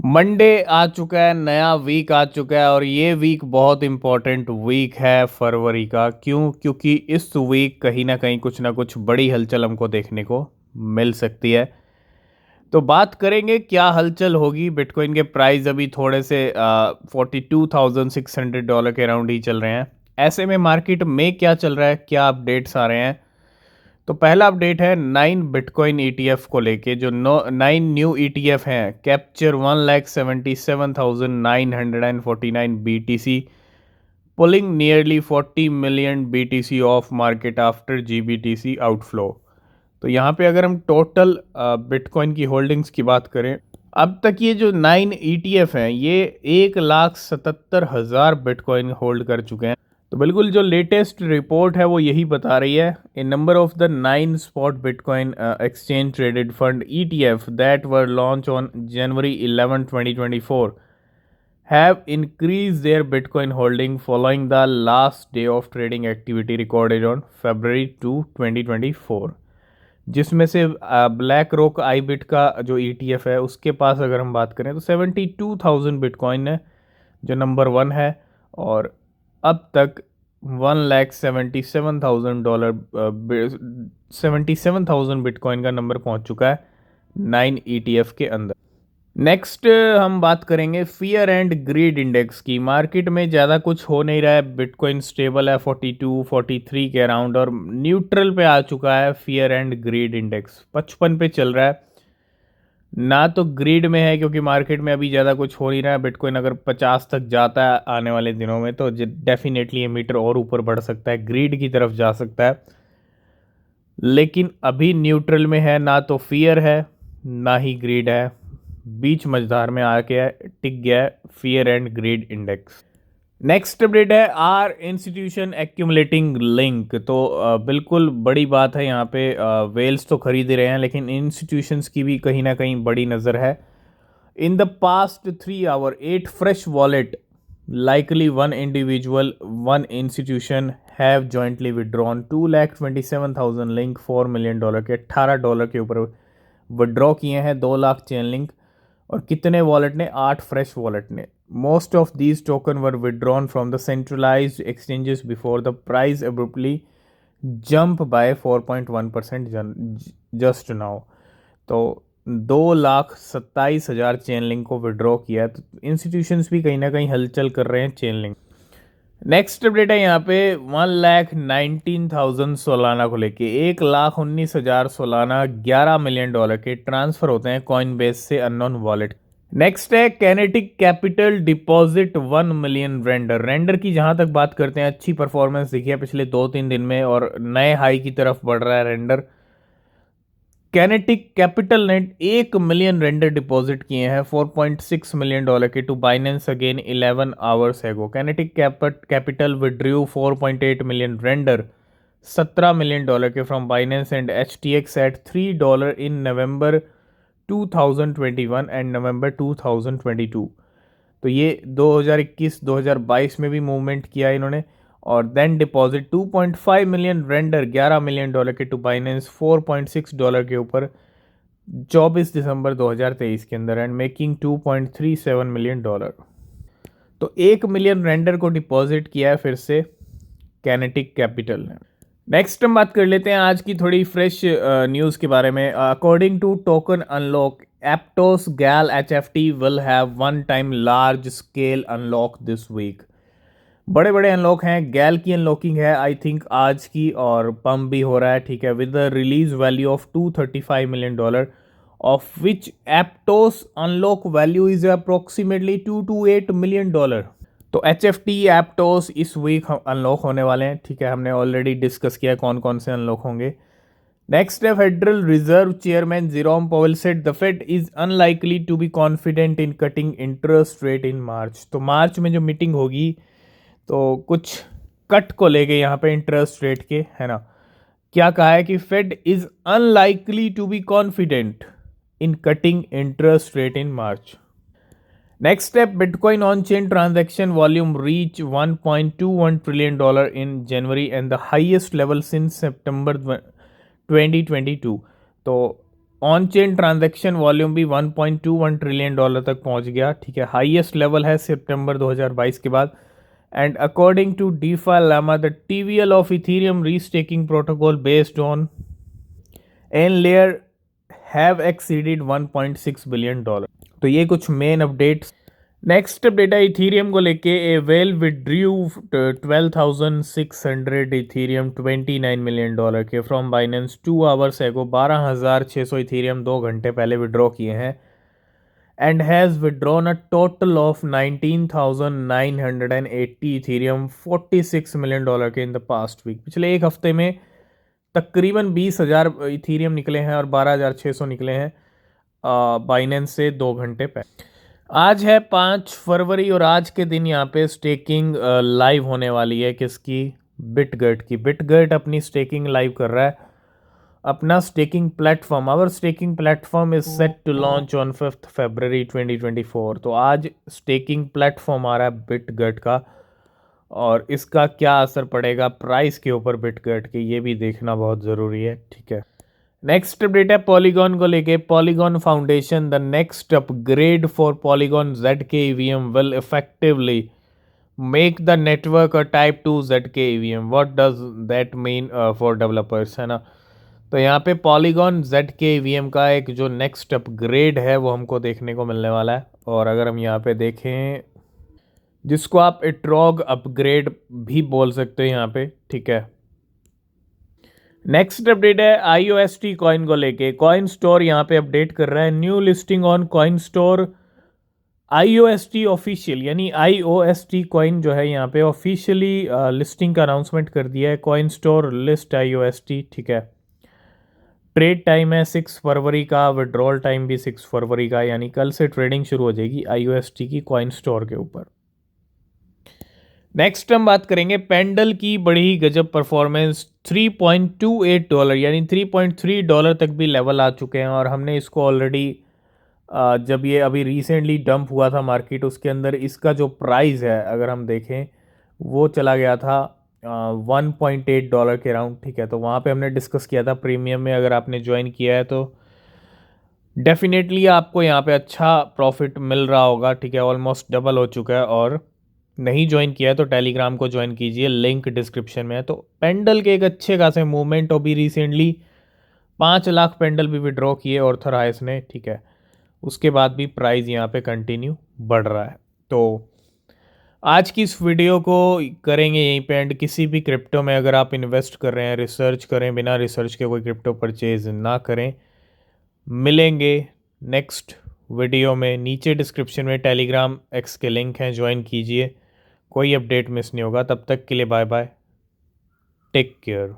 Monday आ चुका है, नया वीक आ चुका है और ये वीक बहुत इम्पोर्टेंट वीक है फरवरी का। क्यों? क्योंकि इस वीक कहीं ना कुछ बड़ी हलचल हमको देखने को मिल सकती है। तो बात करेंगे क्या हलचल होगी। बिटकॉइन के प्राइस अभी थोड़े से 42,600 डॉलर के अराउंड ही चल रहे हैं। ऐसे में मार्केट में क्या चल रहा है, क्या अपडेट्स आ रहे हैं। तो पहला अपडेट है 9 बिटकॉइन ईटीएफ को लेके। जो 9 न्यू ईटीएफ हैं, capture 1,77,949 BTC, pulling nearly 40 million BTC of market after GBTC outflow. तो यहाँ पे अगर हम टोटल बिटकॉइन की होल्डिंग्स की बात करें, अब तक ये जो 9 ETF हैं ये 1,77,000 बिटकॉइन होल्ड कर चुके हैं। तो बिल्कुल जो लेटेस्ट रिपोर्ट है वो यही बता रही है, a number of the 9 spot bitcoin exchange traded fund ETF that were launch on January 11, 2024 have increased their Bitcoin holding following the last day of trading activity recorded on February 2, 2024। जिसमें से black rock आईबिट का जो ETF है उसके पास अगर हम बात करें तो 72,000 बिटकॉइन है जो नंबर 1 है। और अब तक 1,77,000 बिटकॉइन का नंबर पहुंच चुका है 9 ETF के अंदर। नेक्स्ट हम बात करेंगे फियर एंड ग्रीड इंडेक्स की। मार्केट में ज़्यादा कुछ हो नहीं रहा है, बिटकॉइन स्टेबल है 42-43 के अराउंड और न्यूट्रल पे आ चुका है। फियर एंड ग्रीड इंडेक्स 55 पे चल रहा है, ना तो ग्रीड में है क्योंकि मार्केट में अभी ज़्यादा कुछ हो नहीं रहा है। बिटकॉइन अगर 50 तक जाता है आने वाले दिनों में तो डेफिनेटली ये मीटर और ऊपर बढ़ सकता है, ग्रीड की तरफ जा सकता है। लेकिन अभी न्यूट्रल में है, ना तो फियर है ना ही ग्रीड है, बीच मझधार में आके टिक गया है fear and greed index. Next update है आर इंस्टीट्यूशन एक्यूमुलेटिंग लिंक। तो बिल्कुल बड़ी बात है यहाँ पे। वेल्स तो खरीद ही रहे हैं लेकिन इंस्टीट्यूशंस की भी कहीं ना कहीं बड़ी नज़र है। In the past 3 hour 8 fresh wallet likely one individual, one institution have jointly withdrawn 2,27,000 LINK $4 million के $18 के ऊपर विड्रॉ किए हैं। 2 लाख चेन लिंक और कितने वॉलेट ने? 8 फ्रेश वॉलेट ने। Most of these token were withdrawn from the centralised exchanges before the price abruptly jump by 4.1% just now. तो 2,27,000 चेन लिंक को विड्रॉ किया है। तो इंस्टीट्यूशंस भी कहीं ना कहीं हलचल कर रहे हैं चेन लिंक। नेक्स्ट अपडेट है यहाँ पे 1,19,000 सोलाना को लेके। 1,19,000 सोलाना $11 मिलियन के ट्रांसफर होते हैं कॉइन बेस से अननोन वॉलेट। नेक्स्ट है kinetic capital deposit 1 million render की जहां तक बात करते हैं, अच्छी परफॉर्मेंस दिखी है पिछले 2-3 दिन में और नए हाई की तरफ बढ़ रहा है रेंडर। कैनेटिक कैपिटल ने 1 मिलियन रेंडर डिपॉजिट किए हैं $4.6 मिलियन के to Binance again 11 hours ago. Kinetic Capital withdrew 4.8 million Render $17 million के from Binance and HTX at $3 in November 2021 and November 2022। तो ये 2021-2022 में भी मूवमेंट किया इन्होंने। और then deposit 2.5 million render $11 million के टू बाइनेंस $4.6 के ऊपर 24 दिसंबर 2023 के अंदर एंड मेकिंग $2.37 मिलियन। तो 1 मिलियन रेंडर को डिपॉजिट किया है फिर से कैनेटिक कैपिटल ने। नेक्स्ट हम बात कर लेते हैं आज की थोड़ी फ्रेश न्यूज़ के बारे में। According to token unlock, Aptos गैल HFT will have one time large scale unlock this week. बड़े बड़े अनलॉक हैं, गैल की अनलॉकिंग है आई थिंक आज की और पम्प भी हो रहा है, ठीक है, with the release value of $235 million of which एप्टोस unlock value is approximately $2 to $8 million. तो HFT एप्टोस इस वीक अनलॉक होने वाले हैं, ठीक है, हमने ऑलरेडी डिस्कस किया कौन कौन से अनलॉक होंगे। नेक्स्ट है Federal Reserve chairman Jerome Powell said the Fed is unlikely to be confident in cutting interest rate in March. तो मार्च में जो मीटिंग होगी तो कुछ कट को लेके यहाँ पे इंटरेस्ट रेट के, है ना, क्या कहा है कि Fed is unlikely to be confident in cutting interest rate in March. Next step, bitcoin on chain transaction volume reach $1.21 trillion in January and the highest level since September 2022। तो on chain transaction volume भी 1.21 trillion dollar तक पहुंच गया, ठीक है, highest level है सितंबर 2022 के बाद। And according to DefiLlama the TVL of Ethereum restaking protocol based on EigenLayer have exceeded 1.6 billion dollar. तो ये कुछ मेन अपडेट्स। नेक्स्ट अपडेट है इथीरियम को लेके। A whale withdrew 12,600 Ethereum 29 million dollar के from Binance 2 hours ago. 12,600 Ethereum 2 घंटे पहले withdraw किए हैं and has withdrawn a total of 19,980 Ethereum 46 million dollar के इन द पास्ट वीक। पिछले एक हफ्ते में तकरीबन 20,000 इथीरियम निकले हैं और 12,600 निकले हैं बाइनेंस से 2 घंटे पहले। आज है 5 फरवरी और आज के दिन यहाँ पे स्टेकिंग लाइव होने वाली है। किसकी? बिटगेट की। बिटगेट अपनी स्टेकिंग लाइव कर रहा है, अपना staking platform. Our staking platform is set to launch on 5 February 2024। तो आज स्टेकिंग प्लेटफॉर्म आ रहा है बिटगेट का, और इसका क्या असर पड़ेगा प्राइस के ऊपर बिटगेट के, ये भी देखना बहुत ज़रूरी है, ठीक है। नेक्स्ट अपडेट है पॉलीगॉन को लेके। Polygon foundation the next upgrade for polygon ZK EVM will effectively make the network a type 2 ZK EVM। What does that mean for developers, है ना। तो यहाँ पे पॉलीगॉन ZK EVM का एक जो नेक्स्ट अपग्रेड है वो हमको देखने को मिलने वाला है। और अगर हम यहाँ पे देखें, जिसको आप इट्रॉग अपग्रेड भी बोल सकते हो यहाँ पे, ठीक है। नेक्स्ट अपडेट है IOST कॉइन को लेके। कॉइन स्टोर यहाँ पे अपडेट कर रहा है new listing on coin store IOST official, यानी IOST कॉइन जो है यहाँ पे ऑफिशियली लिस्टिंग का अनाउंसमेंट कर दिया है। कॉइन स्टोर लिस्ट IOST, ठीक है। ट्रेड टाइम है 6 फरवरी का, विड्रॉल टाइम भी 6 फरवरी का, यानी कल से ट्रेडिंग शुरू हो जाएगी IOST की कॉइन स्टोर के ऊपर। नेक्स्ट हम बात करेंगे पेंडल की बड़ी गजब परफॉर्मेंस। 3.28 डॉलर यानी 3.3 डॉलर तक भी लेवल आ चुके हैं, और हमने इसको ऑलरेडी जब ये अभी रिसेंटली डंप हुआ था मार्केट, उसके अंदर इसका जो प्राइस है अगर हम देखें वो चला गया था 1.8 डॉलर के राउंड, ठीक है। तो वहाँ पे हमने डिस्कस किया था प्रीमियम में, अगर आपने ज्वाइन किया है तो डेफिनेटली आपको यहाँ पे अच्छा प्रॉफिट मिल रहा होगा, ठीक है। ऑलमोस्ट डबल हो चुका है। और नहीं ज्वाइन किया है तो टेलीग्राम को ज्वाइन कीजिए, लिंक डिस्क्रिप्शन में है। तो पेंडल के एक अच्छे खासे मूवमेंट, अभी रिसेंटली 5 लाख पेंडल भी विड्रॉ किए ऑर्थराइज ने, ठीक है। उसके बाद भी प्राइस यहाँ पे कंटिन्यू बढ़ रहा है। तो आज की इस वीडियो को करेंगे यहीं पे एंड। किसी भी क्रिप्टो में अगर आप इन्वेस्ट कर रहे हैं, रिसर्च करें, बिना रिसर्च के कोई क्रिप्टो परचेज ना करें। मिलेंगे नेक्स्ट वीडियो में। नीचे डिस्क्रिप्शन में टेलीग्राम एक्स के लिंक हैं, ज्वाइन कीजिए, कोई अपडेट मिस नहीं होगा। तब तक के लिए बाय बाय, टेक केयर।